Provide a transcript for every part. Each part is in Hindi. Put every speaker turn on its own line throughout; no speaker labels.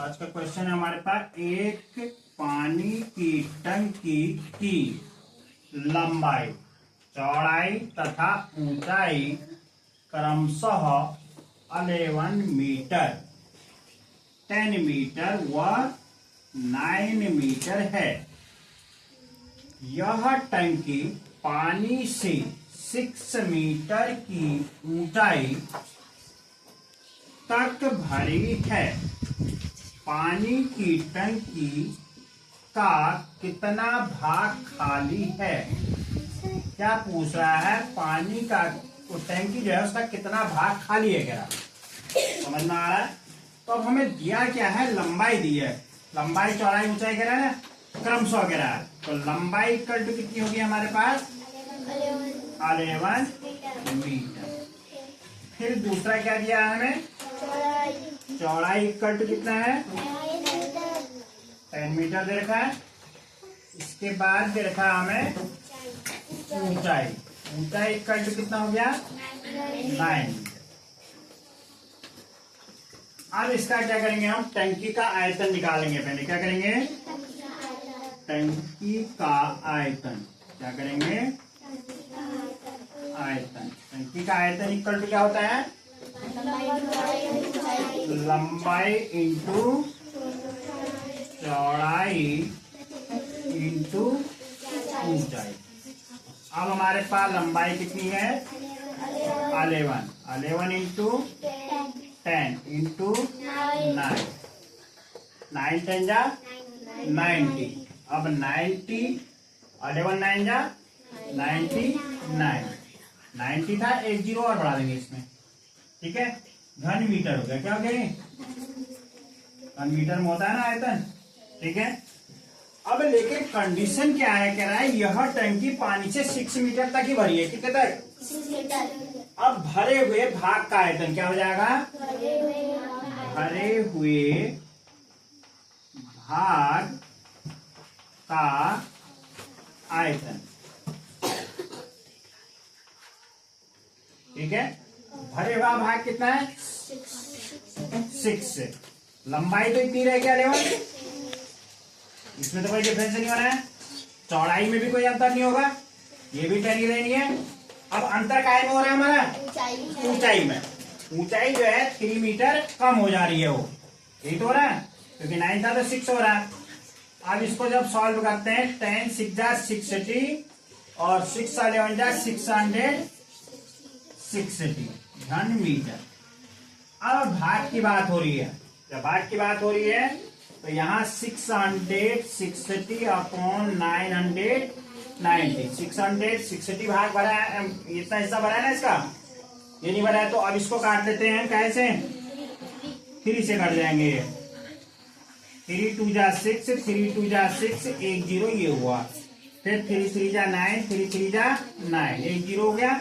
आज का क्वेश्चन है हमारे पास, एक पानी की टंकी की लंबाई, चौड़ाई तथा ऊंचाई क्रमशः 11 मीटर, 10 मीटर व 9 मीटर है। यह टंकी पानी से 6 मीटर की ऊंचाई तक भरी है। पानी की टंकी का कितना भाग खाली है? क्या पूछ रहा है? पानी का टंकी जो है उसका कितना भाग खाली है, कह रहा। समझ में आ रहा है? तो अब हमें दिया क्या है? लंबाई दी है, लंबाई चौड़ाई ऊंचाई कह रहा है ना, क्रमशः कह रहा है। तो लंबाई इक्वल टू कितनी होगी हमारे पास? 11 मीटर। फिर दूसरा क्या दिया है हमें? चौड़ाई इक्वल टू कितना है? 10 मीटर दे रखा है। इसके बाद दे रखा है हमें ऊंचाई, ऊंचाई इक्वल टू कितना हो गया? 9। अब इसका क्या करेंगे हम? टंकी का आयतन निकालेंगे। पहले क्या करेंगे? टंकी का आयतन। क्या करेंगे? आयतन। टंकी का आयतन इक्वल टू क्या होता है? लंबाई इंटू चौड़ाई इंटू ऊंचाई। अब हमारे पास लंबाई कितनी है? 11 इंटू 10 इंटू 9, 9 10 जा 90। अब 90, 11 9 जा 99, 90 था, एक जीरो और बढ़ा देंगे इसमें, ठीक है। घन मीटर हो गया। क्या हो गया? घन मीटर में होता है ना आयतन, ठीक है। अब लेकिन कंडीशन क्या है? कह रहा है यह टंकी पानी से 6 मीटर तक ही भरी है। कितने तक? 6 मीटर। अब भरे हुए भाग का आयतन क्या हो जाएगा? भरे हुए भाग का आयतन, ठीक है। भरे हुआ भाग कितना है? 6। लंबाई तो इतनी रहेगी 11। इसमें तो कोई डिफरेंस नहीं हो रहा है। चौड़ाई में भी कोई अंतर नहीं होगा, ये भी 10 ही रहनी है। अब अंतर काय में हो रहा है हमारा? ऊंचाई में। ऊंचाई जो है 3 मीटर कम हो जा रही है, वो यही तो हो रहा है, क्योंकि 9 था तो 6 हो रहा है। अब इसको जब सॉल्व करते हैं, 10 6 जा 60 और 6 11 जा 660 घन मीटर। अब भाग की बात हो रही है। जब भाग की बात हो रही है तो यहाँ 660 अपॉन 990, 660 भाग भरा है, इतना हिस्सा भरा है ना इसका, ये नहीं भरा है। तो अब इसको काट लेते हैं कैसे? 3 से कट जाएंगे। 3 2 जा 6, 3 2 जा 6, 1 0 ये हुआ। फिर 3 3 जा 9, 3 3 जा 9, 1 0 हो गया।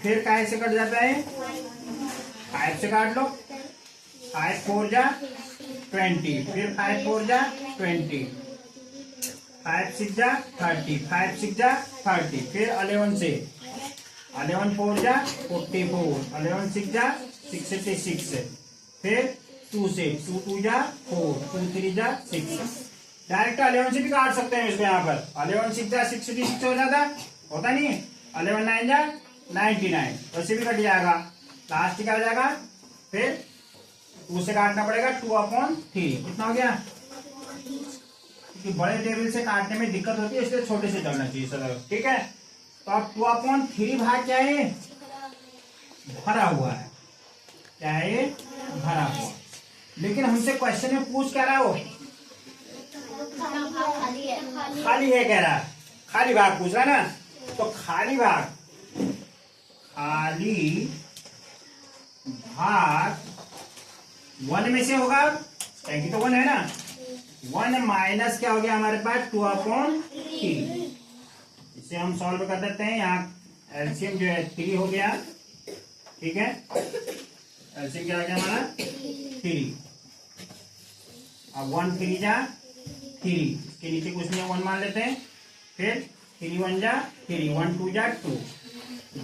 फिर काय से कट जाता है? 5 से काट लो। 5 4 जा 20, फिर 5 4 जा 20, 5 6 जा 30, 5 6 जा 30, फिर 11 से 11 4 जा 44, 11 6 जा 66, फिर 2 से 2 2 जा 4, 2 3 जा 6। डायरेक्ट 11 से भी काट सकते हैं इसको। यहाँ पर 11 6 जा 66 हो जाता, होता नहीं। 11 9 जा 99, वैसे भी कट जाएगा। लास्ट क्या हो जाएगा? फिर 2 से काटना पड़ेगा, 2/3। कितना हो गया? क्योंकि बड़े टेबल से काटने में दिक्कत होती है, इसलिए छोटे से चलना चाहिए सर, ठीक है। तो अब 2/3 भाग क्या है? भरा हुआ है। क्या है ये? भरा हुआ। लेकिन हमसे क्वेश्चन में पूछ क्या रहा है? वो खाली है कह रहा है, खाली भाग पूछ रहा है ना। तो खाली भाग 1 में से होगा, टंकी तो 1 है ना। 1 माइनस क्या हो गया हमारे पास? 2/3। इसे हम सॉल्व कर देते हैं। यहाँ एलसीएम जो है 3 हो गया, ठीक है। एलसीएम क्या हो गया हमारा? 3। अब 1 3 जा 3, इसके नीचे कुछ नहीं, 1 मान लेते हैं। फिर 3 1 जा 3, 1 2 जा 2।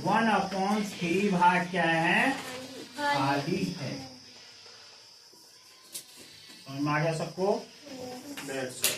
1/3 भाग क्या है? खाली है। समझ में आ गया सबको? That's it.